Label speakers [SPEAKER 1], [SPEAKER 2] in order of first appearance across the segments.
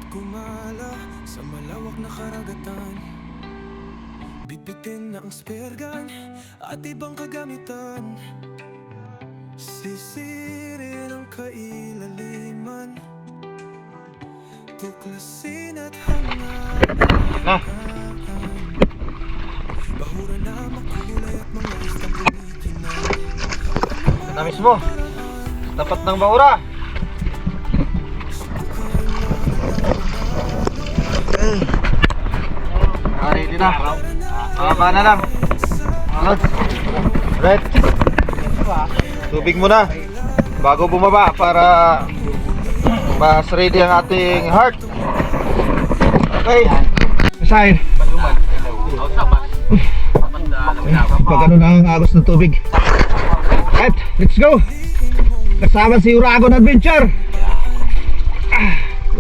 [SPEAKER 1] gumala sa malawak na karagatan. Bitbitin na ang spare gun at ibang kagamitan. Sisirin ang kailaliman, tuklasin at hangaan. Bahura na makulay at mga istang kumikinan.
[SPEAKER 2] Na mismo, tapat ng Bahura. Ready na. Baba na lang. Right. Tubig muna bago bumaba para mas ready ang ating heart. Okay. Sign. Pag ano na ang agos ng tubig. Right, let's go. Kasama si Uragon Adventure.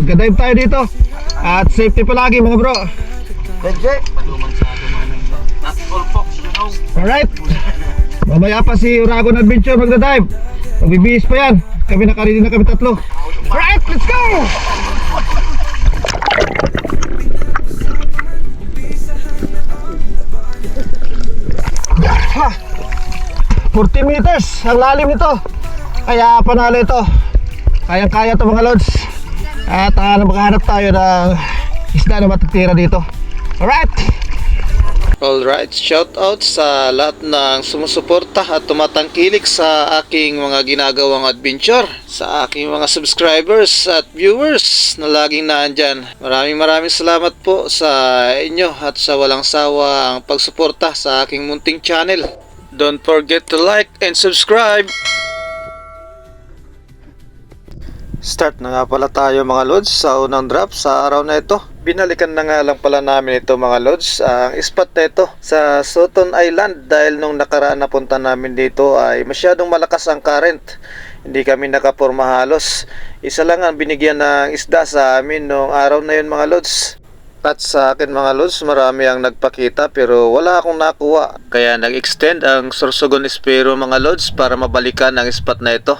[SPEAKER 2] Mag-dive tayo dito. At safety palagi mga bro. Alright. Mamaya pa si Uragon Adventure magda-dive. Magbibihis pa yan. Kami nakaredy na kami tatlo. Alright, let's go! Ha! 40 meters ang lalim nito. Kaya panalo ito. Kayang-kaya ito mga lods. At maghanap tayo ng isda na matitira dito. Alright! Alright, shout out sa lahat ng sumusuporta at tumatangkilik sa aking mga ginagawang adventure, sa aking mga subscribers at viewers na laging naandyan. Maraming salamat po sa inyo at sa walang sawa ang pagsuporta sa aking munting channel. Don't forget to like and subscribe. Start na nga pala tayo mga lods sa unang drop sa araw na ito. Binalikan na nga lang pala namin ito mga lods, ang spot na ito sa Sutton Island, dahil nung nakaraan na punta namin dito ay masyadong malakas ang current. Hindi kami nakaporma halos. Isa lang ang binigyan ng isda sa amin nung araw na yun mga lods. At sa akin mga lods, marami ang nagpakita pero wala akong nakuha. Kaya nag-extend ang Sorsogon Espero mga lods para mabalikan ang spot na ito.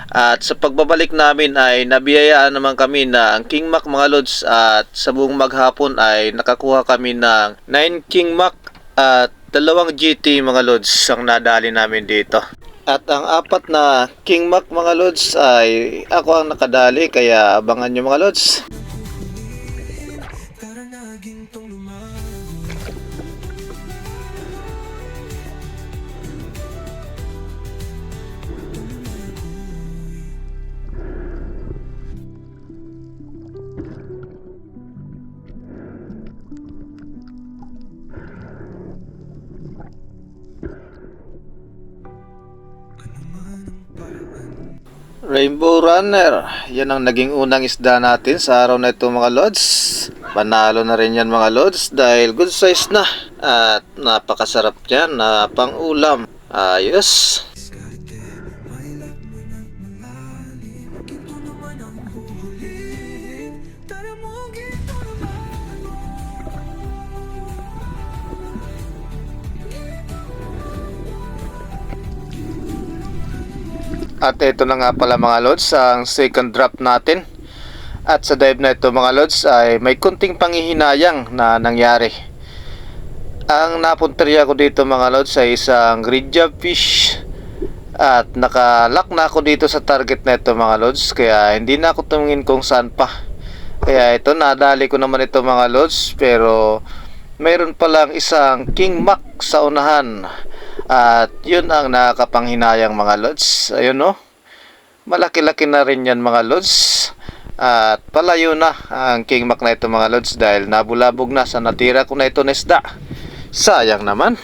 [SPEAKER 2] At sa pagbabalik namin ay nabiyayaan naman kami na ang King Mac mga lods, at sa buong maghapon ay nakakuha kami ng 9 King Mac at 2 GT mga lods ang nadali namin dito. At ang 4 na King Mac mga lods ay ako ang nakadali, kaya abangan nyo mga lods. Rainbow Runner, yan ang naging unang isda natin sa araw na ito mga lods. Panalo na rin yan mga lods dahil good size na at napakasarap yan na pang ulam. Ayos. At ito na nga pala mga lods ang second drop natin. At sa dive na ito mga lods ay may kunting panghihinayang na nangyari. Ang napunteriya ko dito mga lods ay isang red jab fish. At nakalock na ako dito sa target na ito mga lods, kaya hindi na ako tumingin kung saan pa. Kaya ito, nadali ko naman ito mga lods, pero mayroon palang isang King Mac sa unahan. At yun ang nakakapanghinayang mga lods. Ayun no, malaki-laki na rin yan mga lods. At palayo na ang King Mac na ito mga lods dahil nabulabog na sa natira ko na ito na isda. Sayang naman.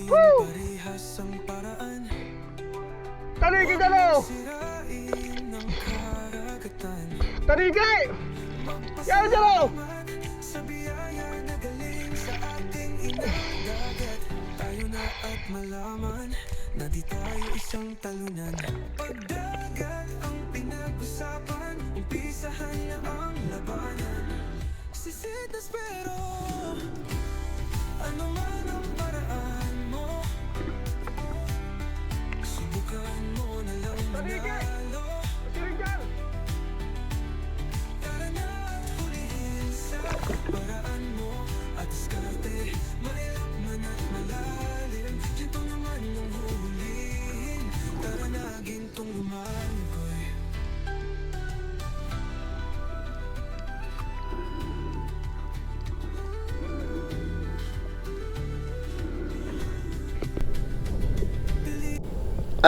[SPEAKER 2] Woo! Taligi dalo! Taligi! Yan dalo! Tayo na at malaman na di tayo isang talunan. Pagdagat ang pinag-usapan, umpisahan na ang labanan. Sisitas pero ano man ang paraan mo,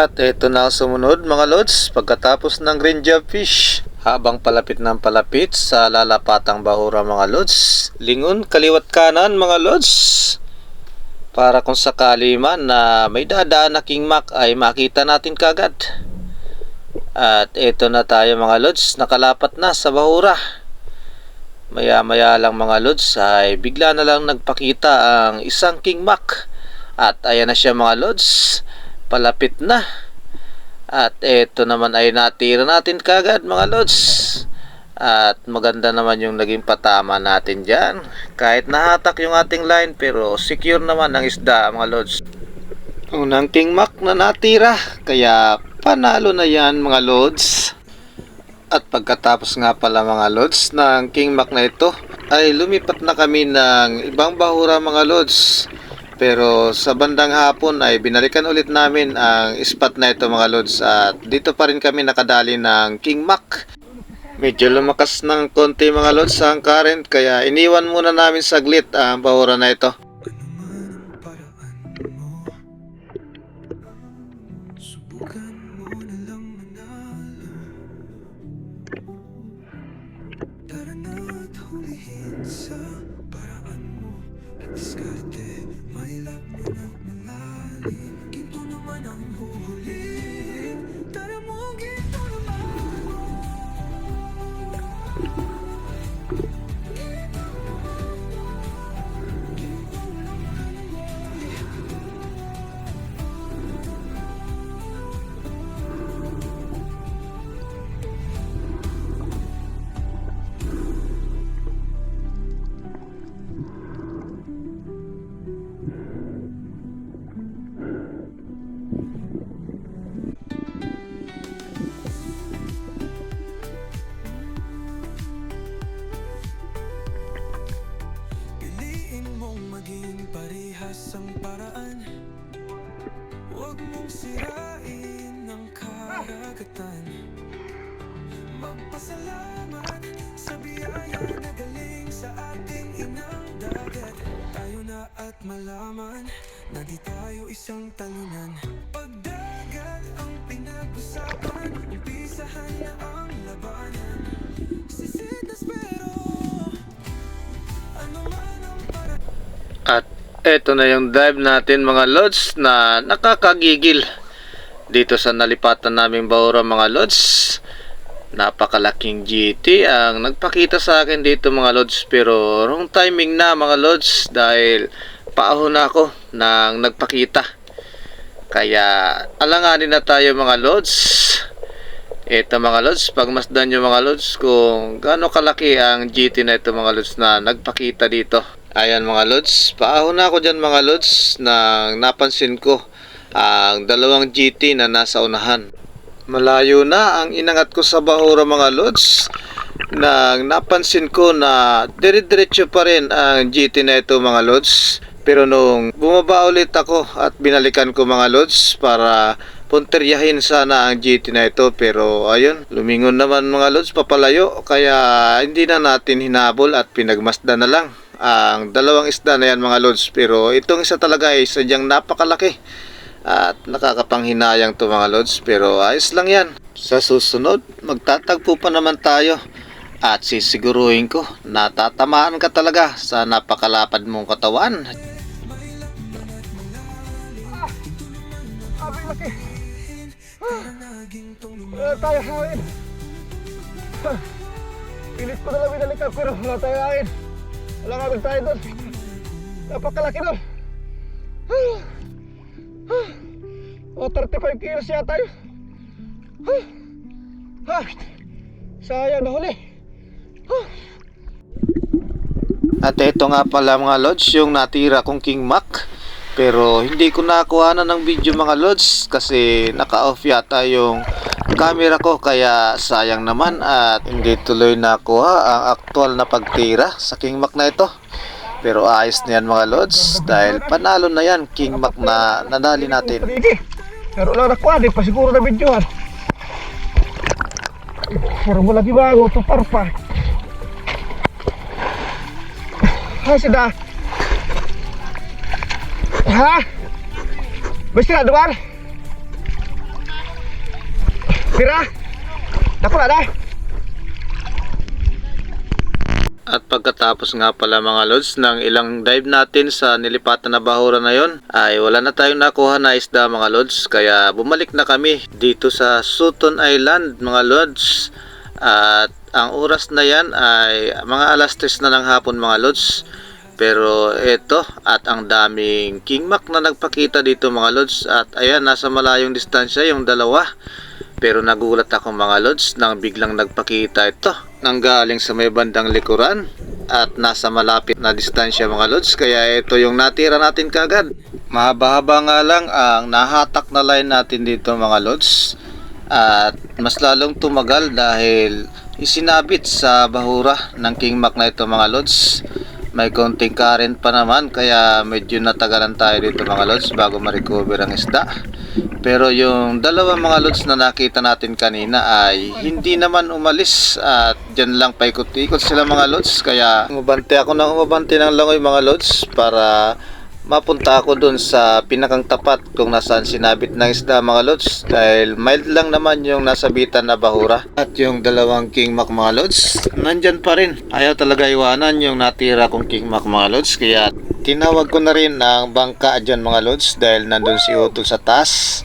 [SPEAKER 2] At ito na ang sumunod mga lods, pagkatapos ng green job fish. Habang palapit ng palapit sa lalapatang bahura mga lods, lingon kaliwat kanan mga lods. Para kung sakali man na may dadaan na king mac ay makita natin kagad. At ito na tayo mga lods, nakalapat na sa bahura. Maya maya lang mga lods ay bigla na lang nagpakita ang isang king mac. At ayan na siya mga lods, palapit na. At ito naman ay natira natin kagad mga lods. At maganda naman yung naging patama natin dyan. Kahit nahatak yung ating line pero secure naman ang isda mga lods. Unang king mac na natira, kaya panalo na yan mga lods. At pagkatapos nga pala mga lods ng king mac na ito ay lumipat na kami ng ibang bahura mga lods. Pero sa bandang hapon ay binalikan ulit namin ang spot na ito mga lods. At dito pa rin kami nakadali ng king mac. Medyo lumakas ng konti mga lods ang current, kaya iniwan muna namin saglit ang bahura na ito.
[SPEAKER 1] Ano man ang paraan mo, subukan mo na lang manalo. Tara na't hulihin sa paraan mo. Diskarte, may lap mo na malalim. Ginto naman ang huhulihin. Tara mo, ginto naman. Piliin mong maging parehas ang paraan. Huwag mong sirain ang karagatan. Magpasalamat sa biyaya na galing sa ating inang dagat. Tayo na at malaman na di tayo isang talunan. Pagdagat ang pinag-usapan, umpisahan na ang labanan. Sisidas pero ano man ang paraan.
[SPEAKER 2] At eto na yung dive natin mga lods na nakakagigil dito sa nalipatan naming bahura mga lods. Napakalaking GT ang nagpakita sa akin dito mga lods, pero wrong timing na mga lods dahil paahon na ako nang nagpakita. Kaya alanganin na tayo mga lods. Ito mga lods, pagmasdan nyo mga lods kung gaano kalaki ang GT na ito mga lods na nagpakita dito. Ayan mga lods, paahon na ako dyan mga lods nang napansin ko ang dalawang GT na nasa unahan. Malayo na ang inangat ko sa bahura mga lods nang napansin ko na dire-diretso pa rin ang GT na ito mga lods. Pero nung bumaba ulit ako at binalikan ko mga lods para punteryahin sana ang GT na ito, pero ayun, lumingon naman mga lods papalayo, kaya hindi na natin hinabol at pinagmasdan na lang ang dalawang isda na yan mga lods. Pero itong isa talaga ay sadyang napakalaki at nakakapanghinayang to mga lods, pero ayos lang yan. Sa susunod magtatagpo pa naman tayo at sisiguruhin ko na tatamaan ka talaga sa napakalapad mong katawan.
[SPEAKER 3] Abay laki. Wala tayo hangin. Pilit ko na lang binalikan pero wala tayo hangin. Wala nga tayo doon. Napakalaki doon. O 35 kilos yata yun. Sayang nahuli.
[SPEAKER 2] At ito nga pala mga lods yung natira kong king mac, pero hindi ko nakuha ng video mga lods kasi naka-off yata yung camera ko, kaya sayang naman at hindi tuloy nakuha ang aktual na pagtira sa king mac na ito. Pero ayos na yan mga lods dahil panalo na yan king mac na nadali natin.
[SPEAKER 3] Pero lang nakuha, di pa siguro na videohan. Pero mo lagi bago ito parpa. Ha, sida. Ha? Basta na duwan? Pira! Naku na.
[SPEAKER 2] At pagkatapos nga pala mga lods ng ilang dive natin sa nilipatan na bahura na yon, ay wala na tayong nakuha na isda mga lods, kaya bumalik na kami dito sa Sutton Island mga lods. At ang oras na yan ay mga alas 3 na ng hapon mga lods. Pero ito, at ang daming kingmak na nagpakita dito mga lods. At ayan, nasa malayong distansya yung dalawa. Pero nagulat ako mga lods nang biglang nagpakita ito nanggaling sa may bandang likuran at nasa malapit na distansya mga lods, kaya ito yung natira natin kagad. Mahaba-haba nga lang ang nahatak na line natin dito mga lods, at mas lalong tumagal dahil isinabit sa bahura ng kingmak na ito mga lods. May konting current pa naman kaya medyo natagalan tayo dito mga lods bago ma-recover ang isda. Pero yung dalawa mga lods na nakita natin kanina ay hindi naman umalis at dyan lang paikot-ikot sila mga lods, kaya umabante ako ng umabante ng langoy mga lods para mapunta ako dun sa pinakang tapat kung nasaan sinabit ng isda mga lods, dahil mild lang naman yung nasabitan na bahura. At yung dalawang kingmak mga lods nandyan pa rin, ayaw talaga iwanan yung natira kong kingmak mga lods, kaya tinawag ko na rin ang bangka dyan mga lods dahil nandun si Utol sa taas.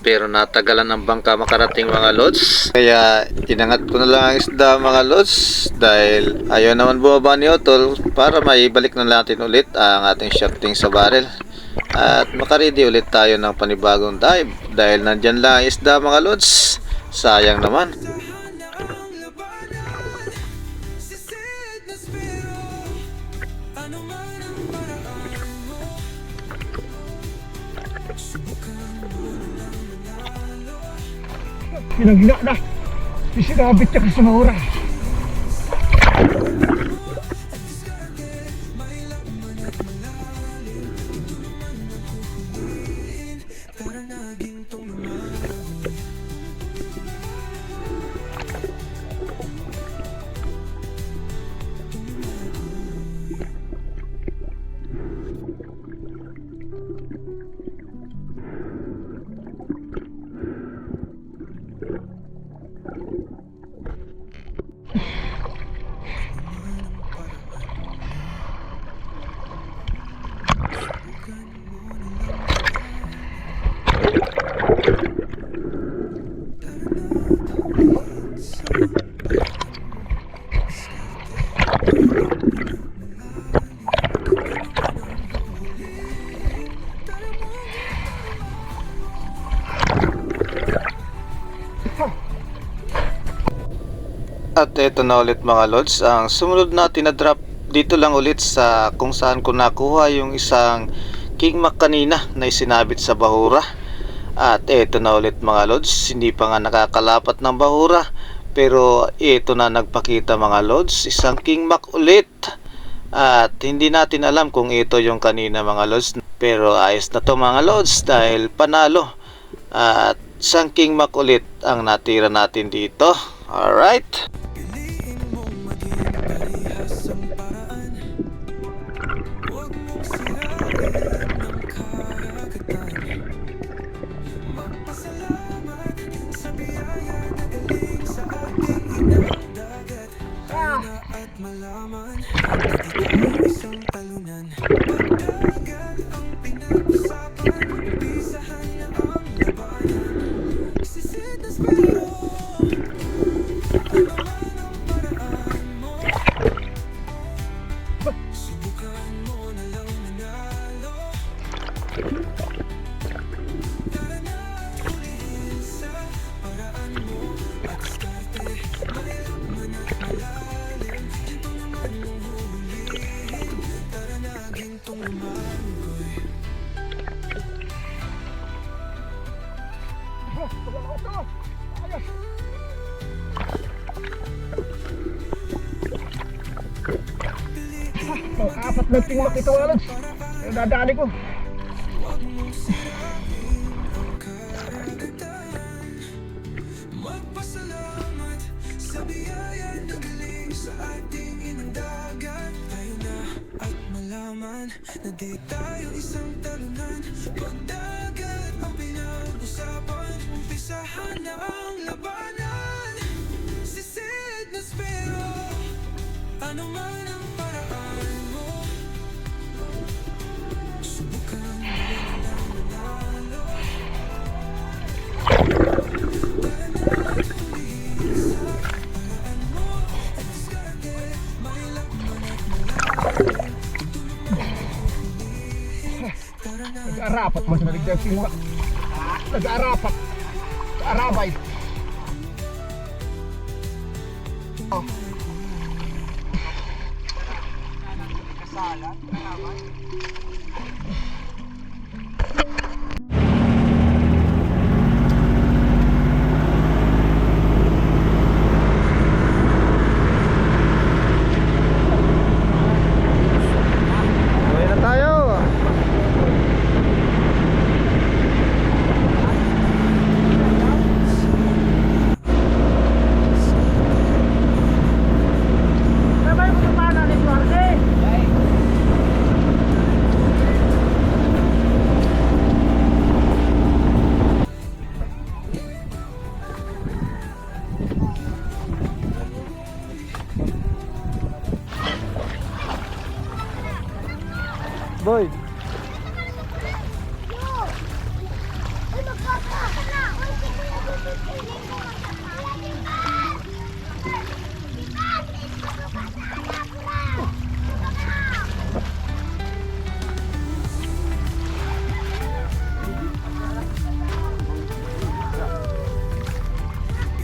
[SPEAKER 2] Pero natagalan ng bangka makarating mga lods, kaya tinangat ko na lang ang isda mga lods dahil ayaw naman bumaba ni Utol para maibalik na natin ulit ang ating shafting sa barrel at makaredy ulit tayo ng panibagong dive dahil nandyan lang ang isda mga lods. Sayang naman.
[SPEAKER 3] Hinang-hina na. Isinabit niya sa mahura.
[SPEAKER 2] At eto na ulit mga lods, ang sumunod natin na drop dito lang ulit sa kung saan ko nakuha yung isang kingmak kanina na isinabit sa bahura. At eto na ulit mga lods, hindi pa nga nakakalapat ng bahura pero ito na nagpakita mga lods, isang kingmak ulit. At hindi natin alam kung ito yung kanina mga lods, pero ayos na to mga lods dahil panalo. At isang kingmak ulit ang natira natin dito. Alright.
[SPEAKER 1] Piliin mong maging parehas ang paraan. Huwag mong sirain ng karagatan. Magpasalamat sa biyaya na galing sa ating inang dagat. Tayo na at malaman na di tayo isang talunan. Pagdagat ang pinag-usapan, umpisahan na ang labanan. Sisid na spero. Subukan mo na lang manalo. Tara na ulihin sa paraan mo at diskarte. Mahirap man at malalim, ito naman mong huhulihin. Tara na gintong lumagoy.
[SPEAKER 3] Apat na tingmak ito mga lods. Dadali ko.
[SPEAKER 1] Huwag mong sirain ang karagatan. Magpasalamat sa biyaya na galing sa ating inang dagat. Tayo na at malaman na di tayo isang talunan. Pagdagat ang pinag-usapan, umpisahan na ang laban.
[SPEAKER 3] Nag-arapat man sa naligdag siwa. Nag-arapat. Arabay. Oh.
[SPEAKER 2] Uwi na tayo. Boy.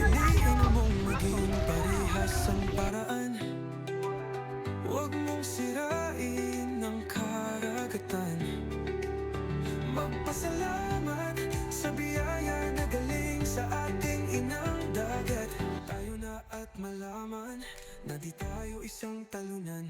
[SPEAKER 1] Piliin mong maging parehas ang paraan. Huwag mong sirain ang karagatan. Magpasalamat sa biyaya na galing sa ating inang dagat. Tayo na at malaman na di tayo isang talunan.